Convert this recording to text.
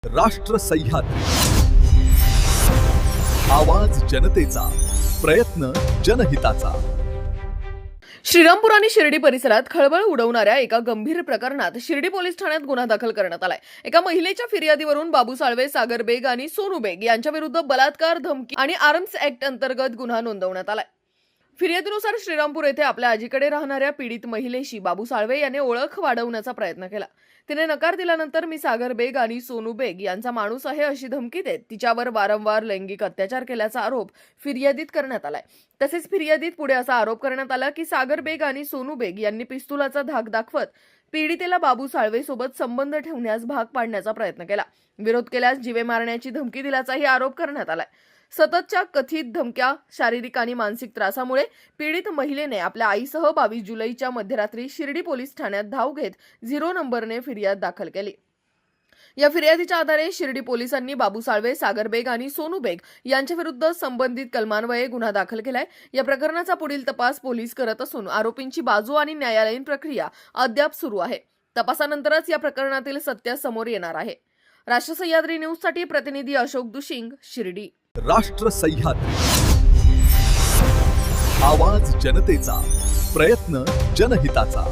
राष्ट्र सह्याद्री, आवाज जनतेचा, प्रयत्न जनहिताचा. श्रीरामपूर आणि शिर्डी परिसरात खळबळ उडवणाऱ्या एका गंभीर प्रकरणात शिर्डी पोलीस ठाण्यात गुन्हा दाखल करण्यात आलाय. एका महिलेच्या फिर्यादीवरून बाबू साळवे, सागर बेग आणि सोनू बेग यांच्या विरुद्ध बलात्कार, धमकी आणि आर्म्स ऍक्ट अंतर्गत गुन्हा नोंदवण्यात आलाय. फिर्यादीनुसार श्रीरामपूर येथे आपल्या आजीकडे राहणाऱ्या पीडित महिलेशी बाबू साळवे याने ओळख वाढवण्याचा प्रयत्न केला. तिने नकार दिल्यानंतर मी सागर बेग आणि सोनू बेग यांचा माणूस आहे अशी धमकी देत तिच्यावर वारंवार लैंगिक अत्याचार केल्याचा आरोप फिर्यादीत करण्यात आलाय. तसेच फिर्यादीत पुढे असा आरोप करण्यात आला की सागर बेग आणि सोनू बेग यांनी पिस्तुलाचा धाक दाखवत पीडितेला बाबू साळवे सोबत संबंध ठेवण्यास भाग पाडण्याचा प्रयत्न केला. विरोध केल्यास जीवे मारण्याची धमकी दिल्याचाही आरोप करण्यात आलाय. सततच्या कथित धमक्या, शारीरिक आणि मानसिक त्रासामुळे पीडित महिलेने आपल्या आईसह 22 जुलैच्या मध्यरात्री शिर्डी पोलीस ठाण्यात धाव घेत 0 नंबरने फिर्याद दाखल केली. या फिर्यादीच्या आधारे शिर्डी पोलिसांनी बाबू साळवे, सागर बेग आणि सोनू बेग यांच्या विरुद्ध संबंधित कलमान्वये गुन्हा दाखल केलाय. या प्रकरणाचा पुढील तपास पोलीस करत असून आरोपींची बाजू आणि न्यायालयीन प्रक्रिया अद्याप सुरू आहे. तपासानंतरच या प्रकरणातील सत्य समोर येणार आहे. राष्ट्र सह्याद्री न्यूजसाठी प्रतिनिधी अशोक दुशिंग, शिर्डी. राष्ट्र सह्याद्री, आवाज जनतेचा, प्रयत्न जनहिताचा.